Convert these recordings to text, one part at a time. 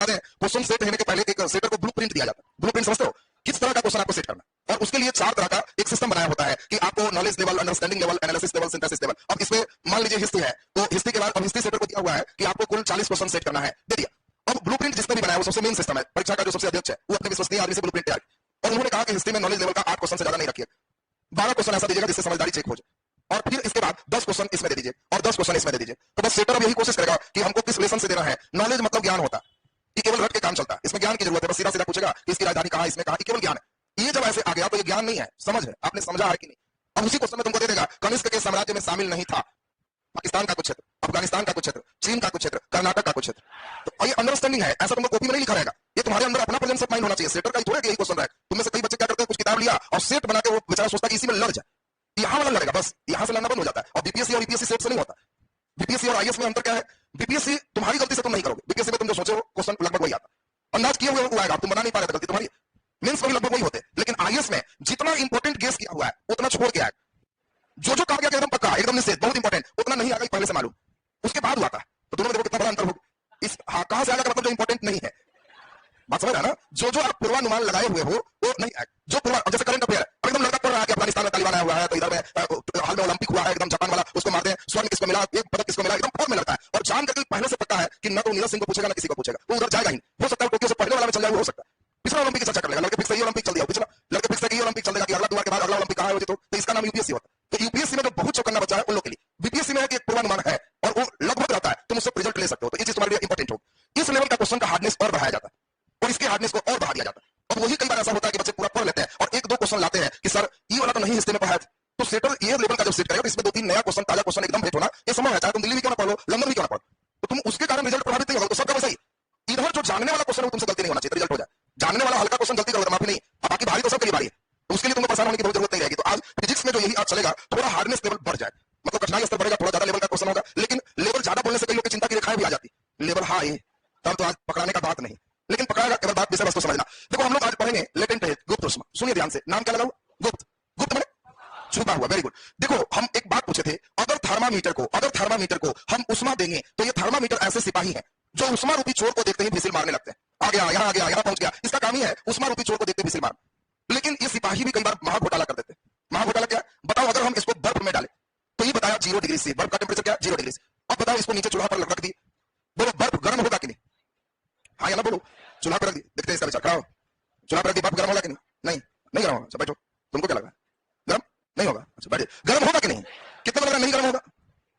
Question set होने के पहले एक सेटर को ब्लूप्रिंट दिया जाता है। ब्लूप्रिंट समझते हो? किस तरह का क्वेश्चन आपको सेट करना है, और उसके लिए 4 तरह का एक सिस्टम बनाया होता है कि आपको knowledge level, understanding level, analysis level, synthesis level. अब इसमें मान लीजिए हिस्ट्री है, तो हिस्ट्री के बाद अब हिस्ट्री सेटर को दिया हुआ है कि आपको कुल 40 क्वेश्चन सेट करना है, दे दिया। अब ब्लूप्रिंट जिसने भी बनाया वो सबसे मेन सिस्टम है, परीक्षा का जो सबसे अध्यक्ष है वो अपने विश्वसनीय आदमी से ब्लूप्रिंट तैयार किया, और उन्होंने कहा कि हिस्ट्री में नॉलेज लेवल का 8 क्वेश्चन से ज्यादा नहीं रखिए, 12 क्वेश्चन ऐसा दीजिएगा जिससे समझदारी चेक हो जाए, और फिर इसके बाद 10 क्वेश्चन इसमें दे दीजिए और 10 क्वेश्चन इसमें दे दीजिए। तो बस सेटर अब यही कोशिश करेगा कि हमको किस लेसन से देना है। नॉलेज मतलब ज्ञान होता है, ये केवल रट के काम चलता है, इसमें ज्ञान की जरूरत है। बस सीधा सीधा पूछेगा कि इसकी राजधानी कहां है, इसमें कहां, केवल ज्ञान है। ये जब ऐसे आ गया तो ये ज्ञान नहीं है, समझ है, आपने समझा है कि नहीं। अब उसी क्वेश्चन में तुमको दे देगा कनिष्क के साम्राज्य में शामिल नहीं था पाकिस्तान का कुछ क्षेत्र, अफगानिस्तान का कुछ क्षेत्र, चीन का कुछ क्षेत्र, कर्नाटक का कुछ क्षेत्र। तो ये अंडरस्टैंडिंग है, ऐसा तुमको कॉपी में नहीं लिखा रहेगा, ये तुम्हारे अंदर अपना प्रेजेंस ऑफ माइंड होना चाहिए। सेटर का ही थोड़ा यही क्वेश्चन है। तुम में से कई बच्चे क्या करते हैं, कुछ किताब लिया और सेट बना के वो बेचारा सोचता है कि इसी में लड़ जाए, यहां वाला लड़ेगा, बस यहां से लड़ना बंद हो जाता है। और बीपीएससी और ईपीएससी सेट से नहीं होता। बीपीएससी और आईएएस में अंतर क्या है? बीपीएससी तुम्हारी गलती से तुम नहीं करोगे, बीपीएससी में तुम जो सोचे हो क्वेश्चन लगभग वही आता, अंदाज किए हुए वो आएगा, तुम बना नहीं पा रहे, गलती तुम्हारी। मेंस में लगभग वही होते, लेकिन आईएएस में जितना इंपॉर्टेंट गेस किया हुआ है उतना छोड़ के आएगा, जो कहा गया एकदम पक्का, एकदम निश्चित, बहुत इंपॉर्टेंट, उतना नहीं आएगा पहले से मालूम, उसके बाद हुआ था। तो दोनों में देखो कितना बड़ा अंतर होगा। इस कहां से आएगा का मतलब जो इंपॉर्टेंट नहीं है, बात समझ रहा है ना? जो आप पूर्वानुमान लगाए हुए हो वो नहीं आएगा। जो जैसे करंट अफेयर है, एकदम लड़का पढ़ रहा है कि अफगानिस्तान में तालिबान आया हुआ है, तो इधर में हाल में ओलंपिक हुआ है, एकदम जापान वाला उसको मारते हैं, स्वर्ण किसको मिला, एक पदक किसको मिला, एकदम फॉर्म में लगता है, और जान करके पहले से पता है कि न तो नीरज सिंह को पूछेगा ना किसी को पूछेगा, वो उधर जाएगा ही। हो सकता है टोक्यो से पहले वाला में चल जाए, हो सकता है पिछला ओलंपिक की चर्चा कर लेगा, लड़के फिक्स ओलंपिक चल दिया, पिछला लड़के फिक्स ओलंपिक चल देगा कि अगला 2 बार के बाद अगला ओलंपिक कहां है, तो इसका नाम यूपीएससी होता है। तो यूपीएससी में जो बहुत चौकन्ना बचा है उन लोग के लिए, बीपीएससी में है कि एक पूर्वानुमान है और वो लगभग रहता है, तुम उससे रिजल्ट ले सकते हो, तो ये चीज तुम्हारे लिए इंपॉर्टेंट हो। इस लेवल का क्वेश्चन का हार्डनेस और बढ़ाया जाता है और इसके हार्डनेस को और बढ़ा दिया जाता है। अब वही कई बार ऐसा होता है कि बच्चे पूरा पढ़ लेते हैं और 1-2 क्वेश्चन लाते हैं कि सर ये वाला तो नहीं हिस्से में पढ़ा है, तो सेटर ये लेवल का जब सेट करेगा तो इसमें 2-3 नया क्वेश्चन, ताजा क्वेश्चन एकदम भेंट होना ये संभव है, चाहे तुम दिल्ली में क्यों ना पढ़ो, लंदन में क्यों ना पढ़ो, तो तुम उसके कारण रिजल्ट प्रभावित नहीं होगा। तो सबका वैसा ही, इधर जो जानने वाला क्वेश्चन है तुमसे गलती नहीं होना चाहिए, रिजल्ट हो जाए। जानने वाला हल्का क्वेश्चन गलती करोगे माफी नहीं, बाकी भारी तो सबके लिए भारी है, तो उसके लिए तुमको परेशान होने की बहुत जरूरत नहीं रहेगी। तो आज फिजिक्स में जो यही आज चलेगा, थोड़ा हार्डनेस लेवल बढ़ जाए, मतलब कठिनाई स्तर बढ़ेगा, थोड़ा ज्यादा लेवल का क्वेश्चन होगा, लेकिन लेवल ज्यादा बोलने से कई लोग की चिंता की रेखाएं भी आ जाती, लेवल हाई तब तो आज पकड़ाने का बात नहीं, लेकिन पकड़ाएगा केवल बात विषय वस्तु समझना। देखो हम लोग आज पढ़ेंगे लेटेंट है गुप्त उष्मा, सुनिए ध्यान से, नाम क्या लगा हुआ? गुप्त। गुप्त माने छुपा हुआ, वेरी गुड। देखो हम एक बात पूछे थे, अगर थर्मामीटर को हम उष्मा देंगे तो ये थर्मामीटर ऐसे सिपाही हैं जो उष्मा रूपी चोर को देखते ही विसिल मारने लगते हैं, आ गया यहाँ पहुंच गया, इसका काम ही है उष्मा रूपी चोर को देखते विसिल मार। लेकिन ये सिपाही भी कई बार महाघोटाला कर देते हैं। महाघोटाला क्या? बताओ अगर हम इसको बर्फ में डालें तो ये बताया 0 डिग्री से, बर्फ का टेम्परेचर क्या? 0 डिग्री से। अब बताओ इसको नीचे चूल्हा पर रख दी, बोलो बर्फ गर्म होगा कि नहीं? हाँ या ना बोलो, चूल्हा पर रख दी, देखते हैं इसका विचार, खड़ा चूल्हा पर रख दी, बर्फ गर्म होगा कि नहीं? नहीं गर्म होगा। अच्छा बैठो, तुमको क्या लगा? गर्म नहीं होगा। अच्छा बैठिए, गर्म होगा कि नहीं? कितने लोग नहीं गर्म होगा?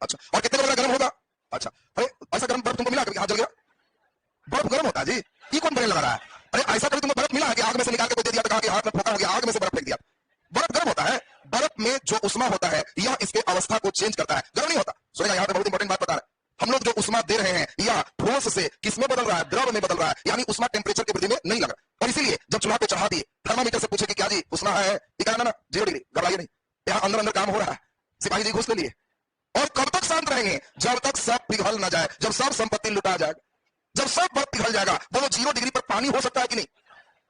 अच्छा, और कितने लोग गर्म होगा? अच्छा, अरे ऐसा गर्म बर्फ तुमको मिला कभी? हाथ जल गया? बर्फ गर्म होता है जी, ये कौन लगा रहा है? अरे ऐसा कभी तुमको बर्फ मिला है कि आग में से निकाल के दे दिया तो कहा कि हाथ में फोका हो गया, आग में से बर्फ फेंक दिया? बर्फ गर्म होता है, बर्फ में जो उष्मा होता है यह इसके अवस्था को चेंज करता है, गर्म नहीं होता। सुनेगा, यहाँ पे बहुत इंपॉर्टेंट बात बता रहे हैं, हम लोग जो उष्मा दे रहे हैं या ठोस से किसमें बदल रहा है? द्रव में बदल रहा है, यानी उष्मा टेम्परेचर की वृद्धि में नहीं लग रहा। और इसीलिए जब चूल्हा पे चढ़ा दिए, थर्मामीटर से पूछे कि क्या जी उष्मा है, ना 0 डिग्री, घबराइए नहीं, यहाँ अंदर काम हो रहा है, सिपाही जी घुस ले लिए। और कब तक शांत रहेंगे? जब तक सब पिघल ना जाए, जब सब संपत्ति लुटा जाएगा, जब सब बर्फ पिघल जाएगा। बोलो 0 डिग्री पर पानी हो सकता है कि नहीं?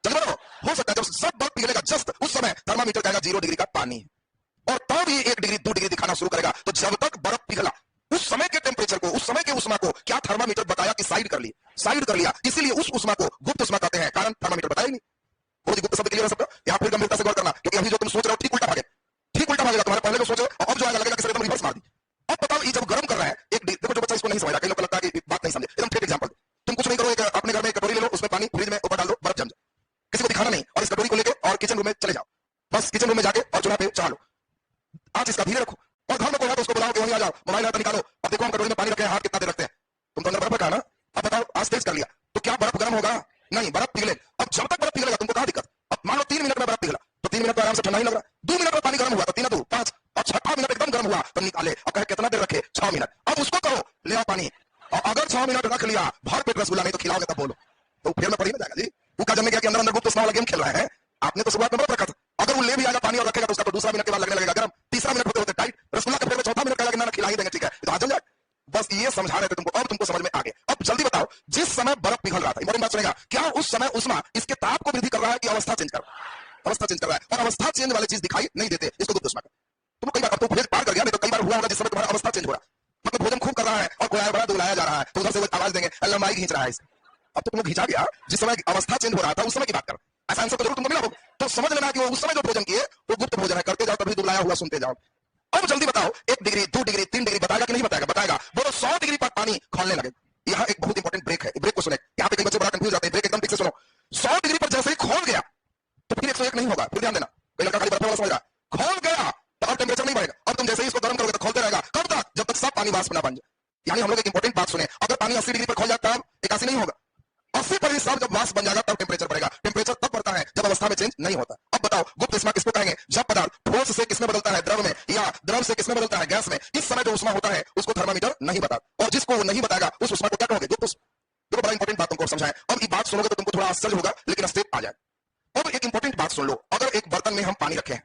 जल्दी बोलो, हो सकता है। जब सब बर्फ पिघलेगा जस्ट उस समय थर्मामीटर कहेगा 0 डिग्री का पानी है, और तब ये 1 डिग्री 2 डिग्री दिखाना शुरू करेगा। तो जब तक बर्फ पिघला उस समय के टेम्परेचर को, उस समय के उष्मा को क्या थर्मामीटर बताया कि साइड कर लिया, इसीलिए उस उष्मा को गुप्त उष्मा कहते हैं, कारण थर्मामीटर बताया ही नहीं। गुप्त शब्द क्लियर है सबका? यहाँ फिर गंभीरता से गौर करना, क्योंकि अभी जो तुम सोच रहे हो ठीक उल्टा भागेगा तुम्हारे पहले जो सोचे, अब जो आएगा लगेगा कि एकदम रिवर्स मार दी। अब बताओ ये जब गर्म कर रहा है, एक देखो जो बच्चा इसको नहीं समझ रहा, कई लोग को लगता है कि बात नहीं समझे, एकदम ठीक एग्जांपल, तुम कुछ नहीं करो, एक अपने घर में एक कटोरी ले लो, उसमें पानी फ्रिज में ऊपर डाल दो, बर्फ जम जाए, किसी को दिखाना नहीं, और इस कटोरी को लेके और किचन रूम में चले जाओ, बस किचन रूम में जाके और चूल्हा पे चढ़ा लो, आंच इसका धीरे रखो, और घर में कोई है तो उसको बुलाओ कि वहीं आ जाओ, मोबाइल हाथ निकालो, अब देखो हम कटोरी में पानी रखे हैं, हाथ कितना देर रखते हैं, तुम तो अंदर बर्फ रखा ना। अब बताओ आज तेज कर लिया तो क्या बर्फ गर्म होगा? नहीं, बर्फ पिघले। अब जब तक बर्फ पिघलेगा तुमको कहां दिक्कत? अब मान लो 3 मिनट में बर्फ पिघला तो 3 मिनट में आराम से ठंडा ही लग रहा है, 2 मिनट में पानी गर्म हुआ तो 3 2 5, और 6 मिनट एकदम गर्म हुआ तो निकाले, अब कहे कितना देर रखे? 6 मिनट। अब उसको कहो ले आओ पानी, और अगर 6 मिनट रख लिया, भर पेट रसगुल्ला नहीं तो खिलाओगे तब बोलो, तो फिर में पड़ी ना जाएगा जी। वो क्या जानने गया कि अंदर अंदर गुप्त उष्मा वाला गेम खेल रहे हैं, आपने तो शुरुआत में बर्फ रखा था, अगर वो ले भी आएगा पानी और रखेगा तो उसका तो दूसरा मिनट के बाद लगने लगेगा गर्म, तीसरा मिनट होते होते टाइट, रसगुल्ला के फिर चौथा मिनट कहेगा कि ना खिला ही देंगे, ठीक है तो आ जाए। बस ये समझा रहे थे तुमको, अब तुमको समझ में आ गया। अब जल्दी बताओ, जिस समय बर्फ पिघल रहा था, इंपॉर्टेंट बात सुनेगा, क्या उस समय उष्मा इसके ताप को वृद्धि कर रहा है कि अवस्था चेंज कर रहा है? अवस्था चेंज कर रहा है, और अवस्था चेंज वाली चीज दिखाई नहीं देते, इसको गुप्त उष्मा। तुम कई बार अब तो भेज पार कर गया, नहीं तो कई बार हुआ होगा जिस समय तुम्हारा अवस्था चेंज हो रहा है, मतलब भोजन खूब कर रहा है और कोई बड़ा दुलाया जा रहा है तो उधर से वो आवाज देंगे लंबाई खींच रहा है, अब तो तुम घिंचा गया, जिस समय अवस्था चेंज हो रहा था उस समय की बात कर, ऐसा आंसर तो जरूर तुमको मिला हो, तो समझ लेना कि वो उस समय जो भोजन किए वो गुप्त भोजन है, करते जाओ तभी दुबलाया हुआ सुनते जाओ। अब जल्दी बताओ, 1 डिग्री 2 डिग्री 3 डिग्री बताएगा कि नहीं बताएगा? बताएगा। बोलो 100 डिग्री पर पानी खोलने लगे। यहाँ एक बहुत इंपॉर्टेंट ब्रेक है, ब्रेक को सुने, यहाँ पे कई बच्चे बड़ा कंफ्यूज जाते हैं, ब्रेक एकदम ठीक से सुनो। 100 डिग्री पर जैसे ही खोल गया तो फिर 101 नहीं होगा, फिर ध्यान देना, कोई लड़का खाली बर्फ वाला समझ रहा, खोल गया तो अब टेम्परेचर नहीं बढ़ेगा, अब तुम जैसे ही इसको गर्म करोगे तो खोलते रहेगा, कब तक? जब तक सब पानी वाष्प ना बन जाए। यानी हम लोग एक इंपॉर्टेंट बात सुने, अगर पानी 80 डिग्री पर खोल जाता है 81 नहीं होगा, 80 पर ही सब जब वाष्प बन जाएगा तब टेम्परेचर बढ़ेगा। टेम्परेचर तब बढ़ता है जब अवस्था में चेंज नहीं होता। अब बताओ गुप्त उष्मा किसको कहेंगे? जब पदार्थ ठोस से किसमें बदलता है? द्रव में, या द्रव से किसमें बदलता है? गैस में। इस समय जो उष्मा होता है उसको थर्मामीटर नहीं बता, और जिसको वो नहीं बताएगा उस उष्मा को क्या कहोगे? गुप्त उष्मा। देखो बड़ा इंपॉर्टेंट बात तुमको समझाएं, अब ये बात सुनोगे तो तुमको थोड़ा आश्चर्य होगा लेकिन स्टेप आ जाए। अब एक इंपॉर्टेंट बात सुन लो, अगर एक बर्तन में हम पानी रखें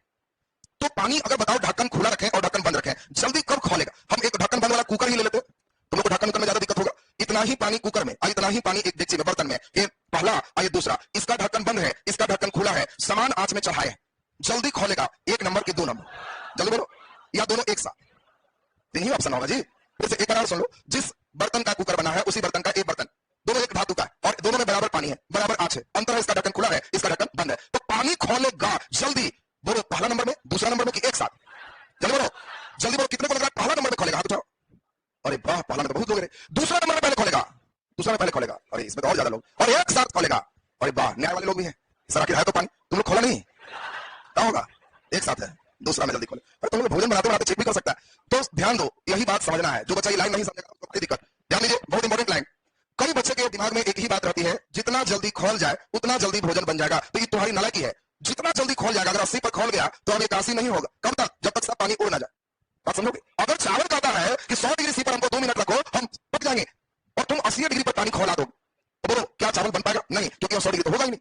तो पानी अगर बताओ ढक्कन खुला रखें और ढक्कन बंद रखें, जल्दी कब खोलेगा? हम एक ढक्कन बंद वाला कुकर ही ले लेते, तुम लोग को ढक्कन में ज्यादा दिक्कत होगा। इतना ही पानी कुकर में, इतना ही पानी एक डेगची में, बर्तन में, ये पहला और ये दूसरा, इसका ढक्कन बंद है, इसका ढक्कन खुला है, समान आंच में चढ़ाए, जल्दी खोलेगा 1 नंबर की 2 नंबर? जल्दी बोलो, या दोनों एक साथ? तीन ही ऑप्शन होगा जी। फिर से एक बार सुन लो, जिस बर्तन का कुकर बना है उसी बर्तन का एक बर्तन, दोनों एक धातु का है और दोनों में बराबर पानी है, बराबर आंच है, अंतर है इसका ढक्कन खुला है, इसका ढक्कन बंद है, तो पानी खोलेगा जल्दी। बोलो पहला नंबर में, दूसरा नंबर में कि एक साथ? जल्दी बोलो, जल्दी बोलो, कितने को लग रहा है पहला नंबर में खोलेगा? हाथ उठाओ। अरे वाह, पहला नंबर बहुत लोग हैं। दूसरा नंबर में पहले खोलेगा, दूसरा में पहले खोलेगा, अरे इसमें तो और ज्यादा लोग, और एक साथ खोलेगा। अरे वाह, न्याय वाले लोग भी हैं। सर आखिर है तो पानी, तुम लोग खोला नहीं, क्या होगा? एक साथ है, दूसरा में जल्दी खोले। अरे तुम लोग भोजन बनाते बनाते चेक भी कर सकता है, तो ध्यान दो, यही बात समझना है। जो बच्चा ये लाइन नहीं समझेगा उसको बड़ी दिक्कत। ध्यान दीजिए, बहुत इंपॉर्टेंट लाइन। कई बच्चे के दिमाग में एक ही बात रहती है, जितना जल्दी खोल जाए उतना जल्दी भोजन बन जाएगा। तो ये तुम्हारी नालायकी है, जितना जल्दी खोल जाएगा, अगर 80 पर खोल गया तो अब 81 नहीं होगा। कब तक? जब तक सब पानी उड़ ना जाए। बात समझोगे? अगर चावल कहता है कि 100 डिग्री सी पर हमको 2 मिनट रखो, हम पक जाएंगे, और तुम 80 डिग्री पर पानी खोला दो, तो बोलो क्या चावल बन पाएगा? नहीं, क्योंकि 100 डिग्री तो होगा ही नहीं।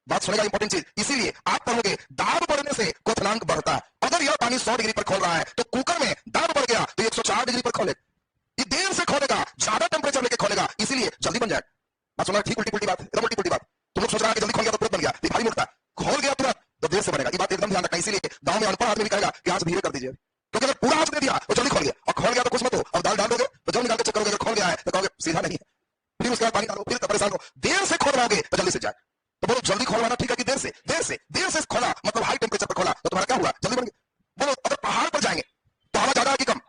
बात सुनेगा, इंपॉर्टेंट चीज। इसीलिए आप पढ़ोगे दाब बढ़ने से क्वथनांक बढ़ता है। अगर यह पानी 100 डिग्री पर खोल रहा है तो कुकर में दाब बढ़ गया तो 104 डिग्री पर खोले, ये देर से खोलेगा, ज्यादा टेम्परेचर लेके खोलेगा, इसीलिए जल्दी बन जाएगा। बात सुना? ठीक उल्टी पुल्टी बात, एकदम उल्टी पुल्टी बात। तुम लोग सोच रहा है कि जल्दी खोल गया तो तुरंत बन गया, ये भारी मुड़ता है, खोल गया तुरंत तो देर से बनेगा। ये बात एकदम ध्यान रखना। इसीलिए गांव में अनपढ़ आदमी भी कहेगा कि आंच धीरे कर दीजिए, क्योंकि अगर पूरा आंच दे दिया तो जल्दी खोल गया, और खोल गया तो कुछ मत हो, अब दाल डाल दोगे तो जब निकाल के चेक करोगे अगर खोल गया है तो कहोगे सीधा नहीं है, फिर उसके बाद पानी डालो, फिर परेशान हो। देर से खोल रहोगे तो जल्दी से जाए। तो बोलो जल्दी खोलवाना ठीक है कि देर से? देर से खोला मतलब हाई टेम्परेचर पर खोला तो तुम्हारा क्या हुआ? जल्दी बन गया। बोलो अगर पहाड़ पर जाएंगे तो हवा ज्यादा है कि कम?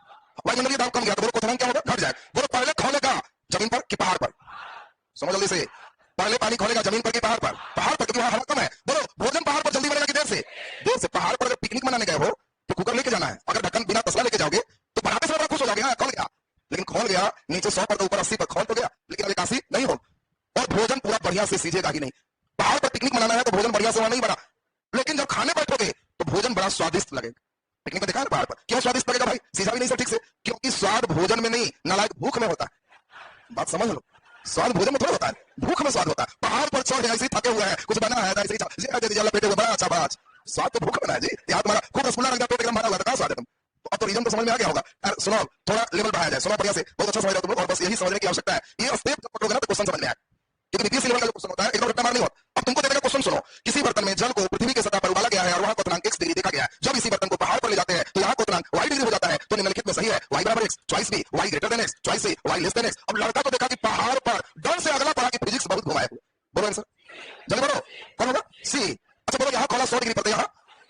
वायुमंडलीय दाब कम गया तो बोलो क्वथनांक क्या होगा? घट जाए। बोलो पहले खोलेगा जमीन पर कि पहाड़ पर? समझ जल्दी से, पहले पानी खोलेगा जमीन पर कि पहाड़ पर? पहाड़ पर, क्योंकि वहां हवा कम है। बोलो भोजन पहाड़ पर जल्दी बनेगा कि देर से? देर से। पहाड़ पर अगर पिकनिक मनाने गए हो तो कुकर लेके जाना है, अगर ढक्कन बिना तसला लेके जाओगे तो बनाते समय बड़ा खुश हो जाओगे, हाँ खोल गया, लेकिन खोल गया नीचे 100 पर तो ऊपर 80 पर खोल तो गया, लेकिन अब 81 नहीं हो, और भोजन पूरा बढ़िया से सीजेगा ही नहीं। पहाड़ पर पिकनिक मनाना है तो भोजन बढ़िया से वहां नहीं बना, लेकिन जब खाने बैठोगे तो भोजन बड़ा स्वादिष्ट लगेगा। पिकनिक में देखा है पहाड़ पर क्यों स्वादिष्ट लगेगा भाई? सीधा भी नहीं सर ठीक से, क्योंकि स्वाद भोजन में नहीं, नालायक भूख में होता है। बात समझ लो, स्वाद भोजन में थोड़ा होता है, भूख में स्वाद होता है। पहाड़ पर चढ़ ऐसे थके हुए हैं, कुछ बना है ऐसे ही पेटे हुए, बड़ा अच्छा बड़ा अच्छा, स्वाद तो भूख में है जी। यहाँ तुम्हारा खूब रसगुल्ला लग जाए, पेट एकदम भरा हुआ है, कहाँ स्वाद है तुम? तो अब तो रीजन तो समझ में आ गया होगा। सुनो, थोड़ा लेवल बढ़ाया जाए, सुनो बढ़िया से, बहुत अच्छा समझ रहे हो तुम लोग, और बस यही समझने की आवश्यकता है। ये स्टेप जब पढ़ोगे ना तो क्वेश्चन समझ में आए, क्योंकि बीपीएससी लेवल का क्वेश्चन होता है, एकदम रट्टा मार नहीं होता। अब तुमको देगा क्वेश्चन, सुनो, किसी बर्तन में जल को पृथ्वी की सतह पर उबाला गया है और वहां क्वथनांक x डिग्री देखा गया है। जब इसी बर्तन को पहाड़ पर ले जाते हैं तो यहाँ क्वथनांक y डिग्री हो जाता है, तो निम्नलिखित में सही है y बराबर x, choice B y greater than x, choice C y less than x। अब लड़का तो देखा कि पहाड़ पर डर से अगला पढ़ा कि फिजिक्स बहुत घुमाए हुए। बोलो आंसर, जल्दी बोलो, कौन होगा? सी। अच्छा बोलो, यहाँ खोला 100 डिग्री पर, यहाँ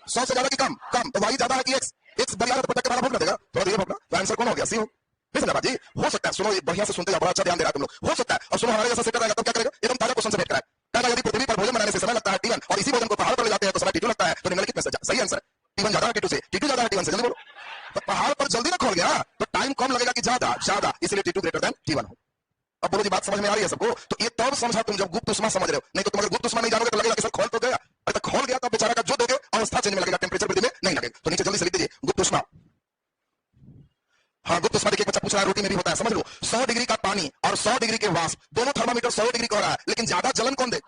100 से ज्यादा कि कम? कम, तो y ज्यादा है कि x बढ़िया है तो पटक के बाहर भोगना देगा, थोड़ा धीरे भोगना, तो आंसर कौन हो गया? सी हो। जी हो सकता है, सुनो ये बढ़िया से सुनते जाओ, बड़ा अच्छा ध्यान दे रहा है तुम लोग। हो सकता है, और सुनो हमारे जैसा सेटर रहेगा तो क्या करेगा? एकदम ताजा क्वेश्चन से भेंट कराए। कहता यदि पृथ्वी पर भोजन बनाने से समय लगता है T1 और इसी भोजन को पहाड़ पर ले जाते हैं तो समय T2 लगता है, तो निम्नलिखित में से सही आंसर T1 ज्यादा है T2 से, T2 ज्यादा है T1 से। जल्दी बोलो, तो पहाड़ पर जल्दी ना खोल गया तो टाइम कम लगेगा कि ज्यादा? ज्यादा, इसलिए T2 ग्रेटर देन T1 हो। अब बोलो जी बात समझ में आ रही है सबको? तो ये तब समझा तुम जब गुप्त उष्मा समझ रहे हो, नहीं तो तुम अगर गुप्त उष्मा नहीं जानोगे तो लगेगा कि सर खोल तो गया, अरे तो खोल गया तो बेचारा का जो दोगे अवस्था चेंज में लगेगा, टेम्परेचर वृद्धि में नहीं लगेगा। तो नीचे जल्दी से लिख दीजिए गुप्त उष्मा। हाँ, गुप्त उष्मा देखिए, बच्चा पूछ रहा है, रोटी में भी होता है, समझ लो। 100 डिग्री का पानी और 100 डिग्री के वाष्प, दोनों थर्मामीटर 100 डिग्री का रहा है, लेकिन ज्यादा जलन कौन दे?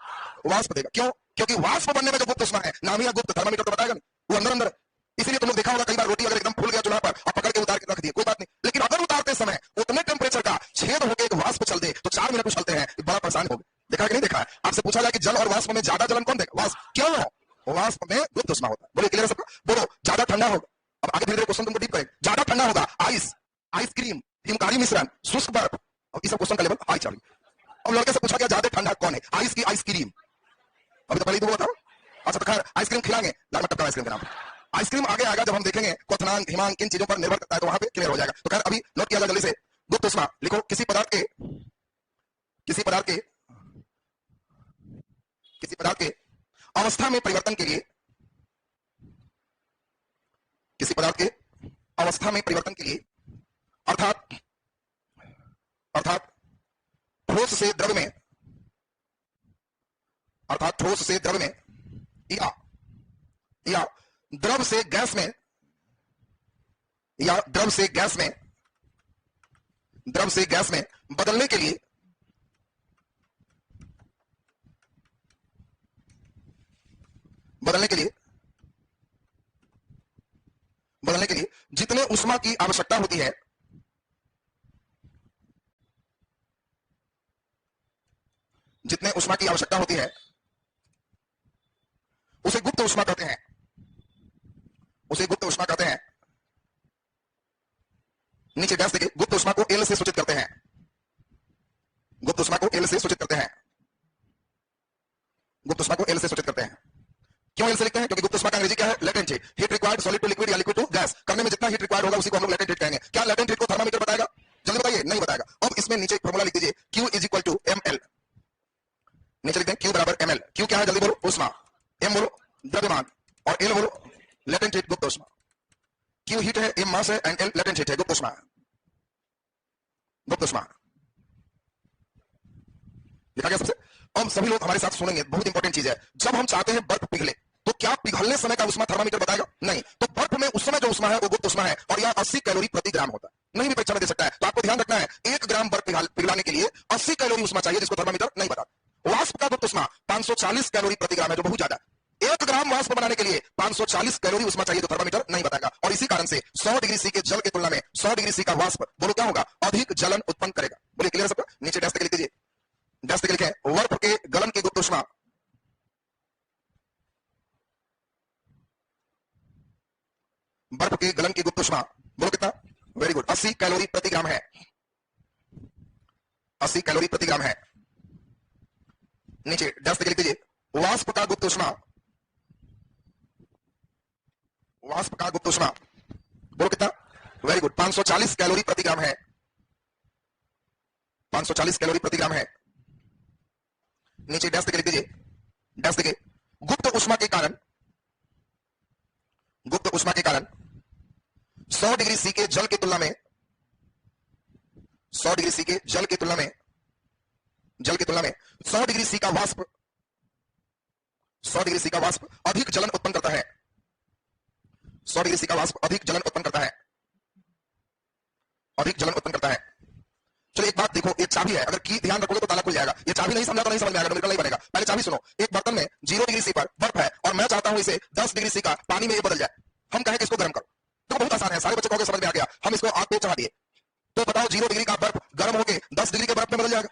वाष्प देगा। क्यों? क्योंकि वाष्प बनने में जो गुप्त उष्मा है, नाम ही गुप्त, थर्मामीटर तो बताएगा नहीं, वो अंदर अंदर है। इसीलिए तुम लोग देखा होगा कई बार रोटी अगर एकदम फूल गया चूल्हा पर और पकड़ के उतार के रख दिए, कोई बात नहीं, लेकिन अगर उतारते समय उतने टेम्परेचर का छेद होकर एक वाष्प चल दे तो 4 मिनट उछलते हैं, बड़ा परेशान हो गए। देखा कि नहीं देखा है? आपसे पूछा जाए कि जल और वाष्प में ज्यादा जलन कौन देगा? वाष्प। क्यों? वाष्प में गुप्त उष्मा होता है। बोलो क्लियर है सबका? बोलो ज्यादा ठंडा होगा, अब आगे धीरे धीरे क्वेश्चन तुमको डीप करेंगे। ज्यादा ठंडा होगा आइस, आइसक्रीम, हिमकारी मिश्रण, शुष्क बर्फ, और इस सब क्वेश्चन का लेवल हाई चल अब लड़के से पूछा गया ज्यादा ठंडा कौन है, आइस की आइसक्रीम। अभी तो पहले ही बताओ। अच्छा तो खैर आइसक्रीम खिलाएंगे, लाल मटका आइसक्रीम के नाम पर। आइसक्रीम आगे आएगा जब हम देखेंगे क्वथनांक हिमांक किन चीजों पर निर्भर करता है, तो वहां पे क्लियर हो जाएगा। तो खैर अभी नोट किया जाए जल्दी से। गुप्त उष्मा लिखो, किसी पदार्थ के अवस्था में परिवर्तन के लिए, किसी पदार्थ के अवस्था में परिवर्तन के लिए, अर्थात ठोस से द्रव में, या द्रव से गैस में, बदलने के लिए, जितने ऊष्मा की आवश्यकता होती है, उसे गुप्त ऊष्मा कहते हैं। नीचे डैश देखिए, गुप्त ऊष्मा को एल से सूचित करते हैं। क्यों एल से लिखते हैं? क्योंकि गुप्त ऊष्मा का अंग्रेजी क्या है? Latent heat. Heat required solid to liquid या लिक्विड टू गैस। करने में जितना हीट रिक्वायर्ड होगा उसी को हम लोग लेटेंट हीट कहेंगे। क्या लेटेंट हीट को थर्मामीटर बताएगा? जल्दी बताइए, नहीं बताएगा। अब इसमें नीचे एक फॉर्मूला लिख दीजिए, Q is equal to ml। नीचे लिखते हैं Q बराबर ml। Q क्या है? जल्दी बोलो। ऊष्मा। M बोलो द्रव्यमान, और L बोलो लेटेंट हीट, गुप्त ऊष्मा। Q हीट है, M मास है, एंड L लेटेंट हीट है, गुप्त ऊष्मा। लिखा गया सबसे। अब सभी लोग हमारे साथ सुनेंगे, बहुत इंपॉर्टेंट चीज है। जब हम चाहते हैं बर्फ पिघले, तो क्या पिघलने समय का ऊष्मा थर्मामीटर बताएगा? नहीं। तो बर्फ में उस समय जो ऊष्मा है वो गुप्त ऊष्मा है, और यह 80 कैलोरी प्रति ग्राम होता है। नहीं भी परीक्षा में दे सकता है, तो आपको ध्यान रखना है 1 ग्राम बर्फ पिघलाने के लिए 80 कैलोरी ऊष्मा चाहिए, जिसको थर्मामीटर नहीं बताता। वाष्प का गुप्त ऊष्मा 540 कैलोरी प्रति ग्राम है, जो बहुत ज्यादा। 1 ग्राम वाष्प बनाने के लिए 540 कैलोरी ऊष्मा चाहिए, जो थर्मामीटर नहीं बताएगा। और इसी कारण से 100 डिग्री सी के जल की तुलना में 100 डिग्री सी का वाष्प बोलो क्या होगा? अधिक जलन उत्पन्न करेगा। बोलिए क्लियर सबका? नीचे डैश लिख दीजिए, डैश लिखे बर्फ के गलन की गुप्त ऊष्मा, बोलो कितना? वेरी गुड, 80 कैलोरी प्रति ग्राम है। 80 कैलोरी प्रति ग्राम है। नीचे डैश लिख दीजिए, वाष्प का गुप्त ऊष्मा, बोलो कितना? वेरी गुड, 540 कैलोरी प्रति ग्राम है। 540 कैलोरी प्रति ग्राम है। नीचे डैश लिख दीजिए, डैश लिखे गुप्त ऊष्मा के कारण 100 डिग्री सी के जल की तुलना में 100 डिग्री सी का वाष्प 100 डिग्री सी का वाष्प अधिक जलन उत्पन्न करता है। 100 डिग्री सी का वाष्प अधिक जलन उत्पन्न करता है। चलिए एक बात देखो, एक चाबी है, अगर की ध्यान रखोगे तो ताला खुल जाएगा। ये चाबी नहीं समझा तो नहीं समझ में आएगा, नहीं बनेगा। पहले चाबी सुनो। एक बर्तन में 0 डिग्री सी पर बर्फ है, और मैं चाहता हूं इसे 10 डिग्री सी का पानी में ये बदल जाए। हम कहें कि इसको गर्म करो, तो बहुत आसान है, सारे बच्चे कहोगे समझ में आ गया। हम इसको आग पे चढ़ा दिए, तो बताओ 0 डिग्री का बर्फ गर्म होकर 10 डिग्री के बर्फ में बदल जाएगा।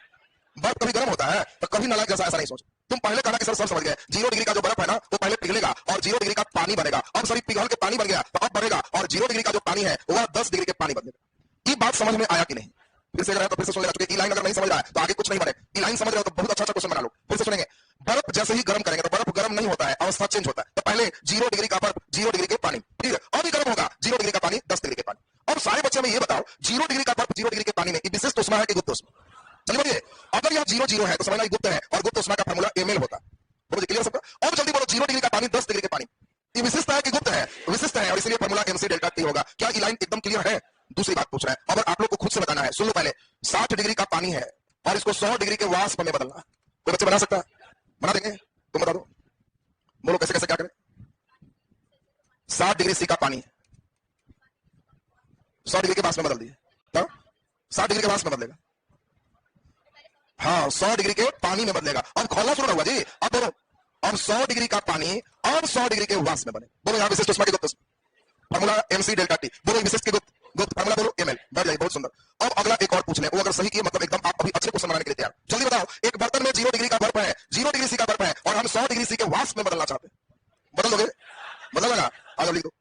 बर्फ कभी गर्म होता है तो कभी नालायक जैसा ऐसा नहीं सोच। तुम पहले कहना कि सर सब समझ गए, 0 डिग्री का जो बर्फ है ना वो पहले पिघलेगा और 0 डिग्री का पानी बनेगा। अब सभी पिघल के पानी बन गया तो अब बढ़ेगा, और 0 डिग्री का जो पानी है वह 10 डिग्री के पानी बनेगा। ये बात समझ में आया कि नहीं? फिर से तो फिर से सुन लेना, क्योंकि लाइन अगर नहीं समझ रहा है तो आगे कुछ नहीं बने। ई लाइन समझ रहे हो तो बहुत अच्छा क्वेश्चन बना लो। फिर से सुनेंगे, बर्फ जैसे ही गर्म करेंगे तो बर्फ गर्म नहीं होता है, अवस्था चेंज होता है। तो पहले 0 डिग्री का बर्फ 0 डिग्री के पानी, ठीक है, अभी गर्म होगा 0 डिग्री का पानी 10 डिग्री के पानी। अब सारे बच्चे में ये बताओ, 0 डिग्री का बर्फ 0 डिग्री के पानी में विशिष्ट ऊष्मा है कि गुप्त ऊष्मा? चलिए बोलिए, अगर यह 0 है तो समझना गुप्त है, और गुप्त ऊष्मा का फॉर्मूला ml होता है। बोलो क्लियर सबका? अब जल्दी बोलो, 0 डिग्री का पानी 10 डिग्री के पानी, ये विशिष्ट है कि गुप्त है? विशिष्ट है, और इसलिए फॉर्मूला mc डेल्टा t होगा। क्या ये लाइन एकदम क्लियर है? दूसरी बात पूछ रहा है, अगर आप लोग को खुद से बताना है, सुन लो पहले। 60 डिग्री का पानी है और इसको 100 डिग्री के वाष्प में बदलना। कोई बच्चे बना सकता है? बना देंगे? तुम बता दो, बोलो कैसे कैसे क्या करें? 60 डिग्री सी का पानी 100 डिग्री के वाष्प में बदल दिए, 60 डिग्री के वाष्प में बदलेगा। हाँ, 100 डिग्री के पानी में बदलेगा। अब खोलना शुरू हुआ जी। अब बोलो, अब 100 डिग्री का पानी और 100 डिग्री के वाष्प में बने। बोलो यहाँ विशिष्ट ऊष्मा के गुप्त फॉर्मूला mc डेल्टा t। बोलो विशिष्ट के गुप्त फॉर्मूला बोलो ml। बढ़ जाइए, बहुत सुंदर। अब अगला एक और पूछ लें, वो अगर सही किए मतलब एकदम आप अभी अच्छे क्वेश्चन बनाने के लिए तैयार। जल्दी बताओ, एक बर्तन में 0 डिग्री का बर्फ है, 0 डिग्री सी का बर्फ है, और हम 100 डिग्री सी के वाष्प में बदलना चाहते हैं। बदल दोगे? बदल लेना? आगे लिख दो,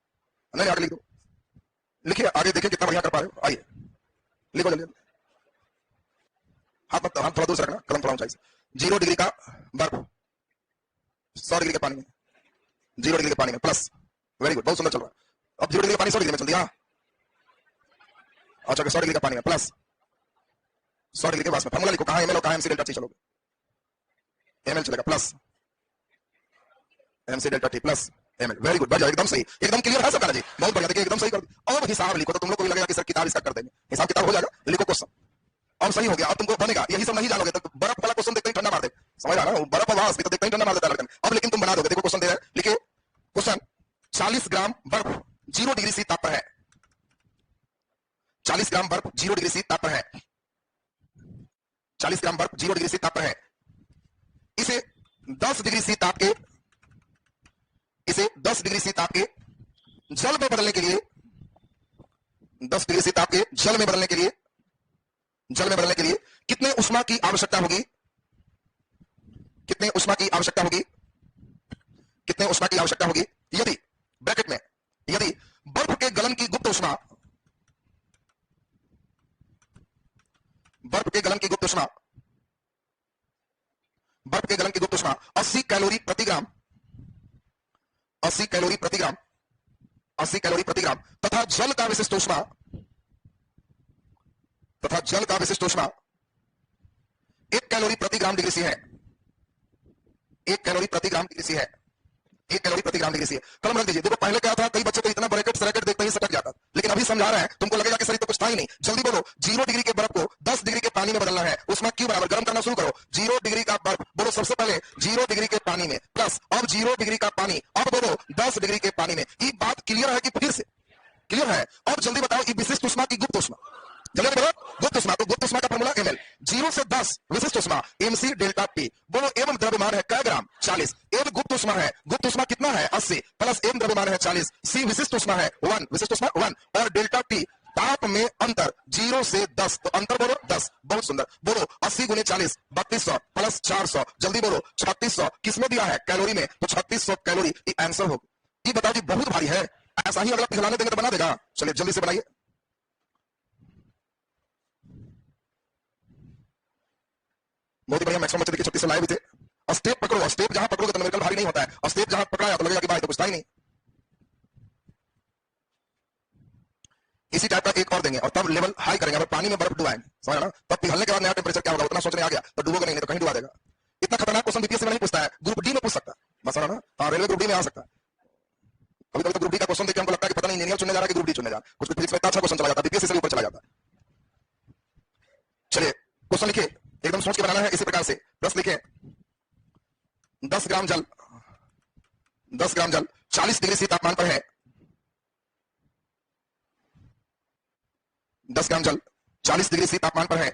नहीं आगे लिख दो, लिखिए आगे, देखिए कितना बढ़िया कर पा रहे हो। आइए लिखो जल्दी। हाथ थोड़ा दूर से रखना, कलम बर्फ 100 डिग्री के पानी में, 0 डिग्री के पानी में प्लस, वेरी गुड, बहुत सुंदर चल रहा है। अब 0 डिग्री का पानी 100 डिग्री में चल दिया। अच्छा 100 डिग्री का पानी में प्लस 100 डिग्री के पास में फॉर्मूला लिखो, कहां एमएल और कहां एमसी डेल्टा टी चलोगे, एमएल चलेगा plus MC delta T plus ML, very good, बढ़ जाओ, एकदम सही, एकदम क्लियर है सबका जी, बहुत बढ़िया, देखिए एकदम सही कर दिया। अब हिसाब लिखो तो तुम लोग को भी लगेगा कि सर किताब इसका कर देंगे, हिसाब किताब हो जाएगा, लिखो क्वेश्चन, और सही हो गया। अब तुमको बनेगा, यही सब नहीं जानोगे तो बर्फ वाला क्वेश्चन देखते ही ठंडा मार दे, समझ आ रहा है, बर्फ आवाज भी तो देखते ही ठंडा मार देता है। अब लेकिन तुम बना दोगे, देखो क्वेश्चन दे रहा है, लिखिए क्वेश्चन 40 ग्राम बर्फ 0 डिग्री सी ताप पर है, 40 ग्राम बर्फ 0 डिग्री सी ताप पर है, 40 ग्राम बर्फ 0 डिग्री सी ताप पर है, इसे 10 डिग्री सी ताप के, इसे 10 डिग्री सी ताप के जल में बदलने के लिए, 10 डिग्री सी ताप के जल में बदलने के लिए, जल में बदलने के लिए कितने उष्मा की आवश्यकता होगी, कितने उष्मा की आवश्यकता होगी, कितने उष्मा की आवश्यकता होगी यदि ब्रैकेट में, यदि बर्फ के गलन की गुप्त उष्मा, बर्फ के गलन की गुप्त उष्मा, बर्फ के गलन की गुप्त उष्मा 80 कैलोरी प्रति ग्राम, 80 कैलोरी प्रति ग्राम, 80 कैलोरी प्रति ग्राम तथा जल का विशिष्ट उष्मा, तथा जल का विशिष्ट उष्मा 1 कैलोरी प्रति ग्राम डिग्री सी है, 1 कैलोरी प्रति ग्राम डिग्री सी है, 1 कैलोरी प्रति ग्राम डिग्री सी है। कलम रख दीजिए। देखो पहले क्या था, कई बच्चे तो इतना ब्रैकेट सैकेट देखते ही सटक जाता, लेकिन अभी समझा रहे हैं, तुमको लगेगा कि सर ये तो कुछ था ही नहीं। जल्दी बोलो, 0 डिग्री के बर्फ को 10 डिग्री के पानी में बदलना है, उष्मा क्यू बराबर, गर्म करना शुरू करो, 0 डिग्री का बर्फ, बोलो सबसे पहले 0 डिग्री के पानी में प्लस, अब 0 डिग्री का पानी, अब बोलो 10 डिग्री के पानी में। ये बात क्लियर है कि फिर से क्लियर है? अब जल्दी बताओ, ये विशिष्ट उष्मा की गुप्त उष्मा, जल्दी बोलो, गुप्त उष्मा, तो गुप्त उष्मा का फॉर्मूला ml, 0 से 10 विशिष्ट उष्मा mc डेल्टा p, बोलो एवं द्रव्यमान है कै ग्राम 40, एवं गुप्त उष्मा है, गुप्त उष्मा कितना है 80 प्लस एवं द्रव्यमान है 40, c विशिष्ट उष्मा है 1, विशिष्ट उष्मा 1, और डेल्टा t ताप में अंतर 0 से 10, तो अंतर बोलो 10, बहुत सुंदर, बोलो 80 गुने 40 3200 प्लस 400, जल्दी बोलो 3600 किसमें दिया है, कैलोरी में, तो 3600 कैलोरी ये आंसर होगा। ये बताओ जी, बहुत भारी है, ऐसा ही अगला पिघलाने देंगे तो बना देगा। चलिए जल्दी से बनाइए। बहुत ही बढ़िया, मैक्सिमम बच्चे देखिए 36 लाए भी थे। और स्टेप पकड़ो, और स्टेप जहां पकड़ोगे तो न्यूमेरिकल भारी नहीं होता है, और स्टेप जहां पकड़ा तो लगेगा कि भाई तो कुछ था ही नहीं। इसी टाइप का एक और देंगे और तब लेवल हाई करेंगे, अगर पानी में बर्फ डुबाएंगे, समझ ना, तब पिघलने के बाद नया टेंपरेचर क्या होगा उतना सोचने आ गया तो डूबोगे नहीं, तो कहीं डुबा देगा। इतना खतरनाक क्वेश्चन बीपीएससी में नहीं पूछता है, ग्रुप डी में पूछ सकता है, बस ना, हाँ रेलवे ग्रुप डी में आ सकता है। कभी कभी तो ग्रुप डी का क्वेश्चन देख के हमको लगता है कि पता नहीं इंजीनियर चुनने जा रहा है कि ग्रुप डी चुनने जा रहा है, कुछ फिजिक्स में इतना अच्छा क्वेश्चन चला जाता है, बीपीएससी से ऊपर चला जाता है। चलिए क्वेश्चन लिखिए, एकदम सोच के बनाना है, इसी प्रकार से प्रश्न लिखिए, 10 ग्राम जल, 10 ग्राम जल 40 डिग्री सी तापमान पर है, 10 ग्राम जल 40 डिग्री सी तापमान पर है,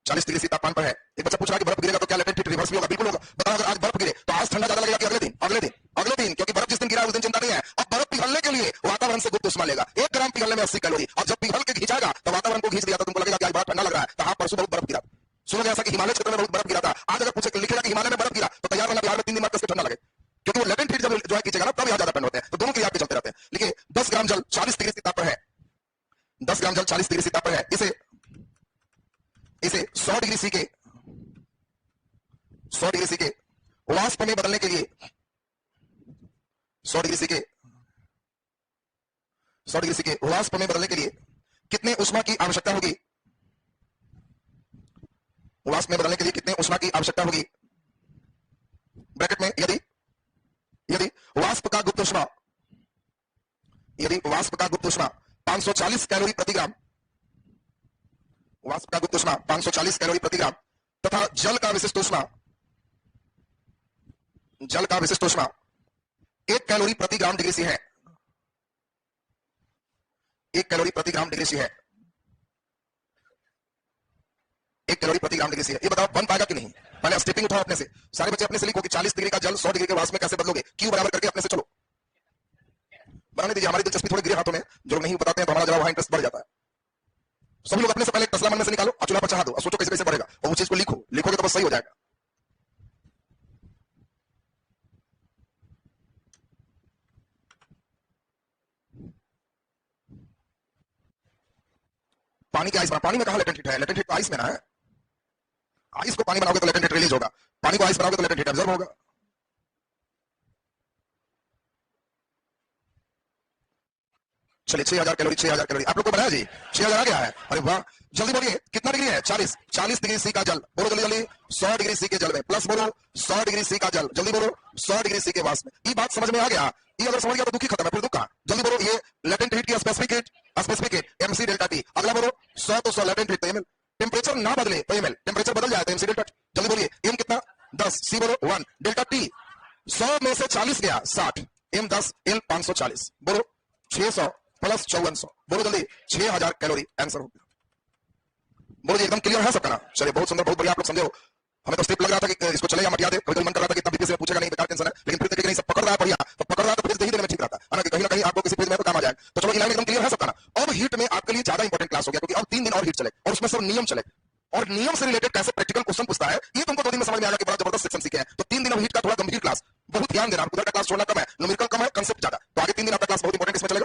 40 डिग्री सी तापमान पर है। एक बच्चा पूछ रहा है कि बर्फ गिरेगा तो क्या लेटेंट हीट रिवर्स भी होगा? बिल्कुल होगा। बताओ अगर आज बर्फ गिरे तो आज ठंडा ज्यादा लगेगा कि अगले दिन? अगले दिन, अगले दिन, क्योंकि बर्फ जिस दिन गिरा उस दिन चिंता नहीं है। अब बर्फ पिघलने के लिए वातावरण से गुप्त उष्मा लेगा, 1 ग्राम पिघलने में 80 कैलोरी, और जब पिघल के खींचागा तो वातावरण को खींच दिया तो तुमको लगेगा कि आज बहुत ठंडा लग रहा है, तो हाँ परसों बहुत बर्फ गिरा। सुनोगे ऐसा कि हिमालय क्षेत्र में बहुत बर्फ गिरा था, आज अगर पूछे लिखेगा कि हिमालय में बर्फ गिरा तो तैयार रहना, बिहार में 3 दिन बाद कसके ठंडा लगे, क्योंकि वो लेटेंट हीट जब एंजॉय कीजिएगा ना तब यहाँ ज्यादा ठंड होते हैं, तो दोनों क्रिया पे चलते रहते हैं। लिखिए 10 ग्राम जल 40 डिग्री सी ताप पर है, 10 ग्राम जल 40 डिग्री सी ताप पर है, इसे 100 डिग्री सी के, 100 डिग्री सी के वाष्प में बदलने के लिए, 100 डिग्री सी के, 100 डिग्री सी के वाष्प में बदलने के लिए कितने उष्मा की आवश्यकता होगी, वाष्प में बदलने के लिए कितने उष्मा की आवश्यकता होगी, ब्रैकेट में यदि वाष्प का गुप्त उष्मा, यदि वाष्प का गुप्त उष्मा 540 कैलोरी प्रति ग्राम, वाष्प का गुप्त उष्मा 540 कैलोरी प्रति ग्राम तथा जल का विशिष्ट उष्मा, जल का विशिष्ट उष्मा 1 कैलोरी प्रति ग्राम डिग्री सी है, 1 कैलोरी प्रति ग्राम डिग्री सी है, 1 कैलोरी प्रति ग्राम डिग्री सी है। ये बताओ बन पाएगा कि नहीं? पहले स्टेपिंग उठाओ अपने से, सारे बच्चे अपने से लिखो कि 40 डिग्री का जल 100 डिग्री के वाष्प में कैसे बदलोगे, क्यू बराबर करके अपने से चलो बनाने दीजिए। हमारी दिलचस्पी थोड़ी गिरे हाथों में, जो नहीं बताते हैं तो हमारा जरा वहां इंटरेस्ट बढ़ जाता है। सभी लोग अपने से पहले तसला मन में से निकालो और चूल्हा पर चढ़ा दो और सोचो कैसे कैसे बढ़ेगा, और वो चीज को लिखो, लिखोगे तो बस सही हो जाएगा। पानी के आइस बना, पानी में कहा लेटेंट हीट है? लेटेंट हीट आइस में ना है, आइस को पानी बनाओगे तो लेटेंट हीट रिलीज होगा। पानी को आइस बनाओगे तो लेटेंट हीट एब्जॉर्ब होगा। चलिए 6000 कैलोरी, 6000 कैलोरी आप लोग को बनाया जी, 6000 आ गया है। अरे वाह, जल्दी बोलिए कितना डिग्री है? 40, 40 डिग्री सी का जल, बोलो जल्दी जल्दी। 100 डिग्री सी के जल में प्लस बोलो 100 डिग्री सी का जल, जल्दी बोलो 100 डिग्री सी के वाष्प में। ये बात समझ में आ गया? ये अगर समझ गया तो दुखी खत्म है, फिर दुख कहां? जल्दी बोलो ये लेटेंट हीट की specific heat MC delta T. अगला बोलो 100 तो 100 लेटेंट हीट तो एमएल, टेम्परेचर ना बदले तो एमएल, टेम्परेचर बदल जाए तो एमसी डेल्टा। जल्दी बोलिए एम कितना? 10, सी बोलो 1, डेल्टा टी 100 में से 40 गया 60, एम 10, एल 540, बोलो 600 प्लस 5400, बोलो जल्दी 6000 कैलोरी आंसर हो गया। बोलो जी एकदम क्लियर है सबका ना? चलिए बहुत सुंदर, बहुत बढ़िया, आप लोग समझे हो। हमें तो स्टेप लग रहा था कि इसको चले या मत याद है, कभी कभी मन कर रहा था कि इतना बीपी से पूछेगा नहीं, बेकार टेंशन है, लेकिन फिर देखिए नहीं सब पकड़ रहा है बढ़िया, तो पकड़ रहा है तो फिर दे ही देने में ठीक रहता है ना, कि कहीं ना कहीं आपको किसी पेज में तो काम आ जाए। तो चलो ये एकदम क्लियर है सबका ना? अब हीट में आपके लिए ज्यादा इंपॉर्टेंट क्लास हो गया, क्योंकि अब 3 दिन और हीट चले और उसमें सब नियम चले, और नियम से रिलेटेड कैसे प्रैक्टिकल क्वेश्चन पूछता है ये तुमको 2 दिन में समझ में आएगा कि बड़ा जबरदस्त सेक्शन सीखे हैं। तो 3 दिन अब हीट का थोड़ा गंभीर क्लास, बहुत ध्यान देना, उधर का क्लास छोड़ना कम है, न्यूमेरिकल कम है, कांसेप्ट ज्यादा। तो आगे 3 दिन आपका क्लास बहुत इंपॉर्टेंट इसमें चलेगा।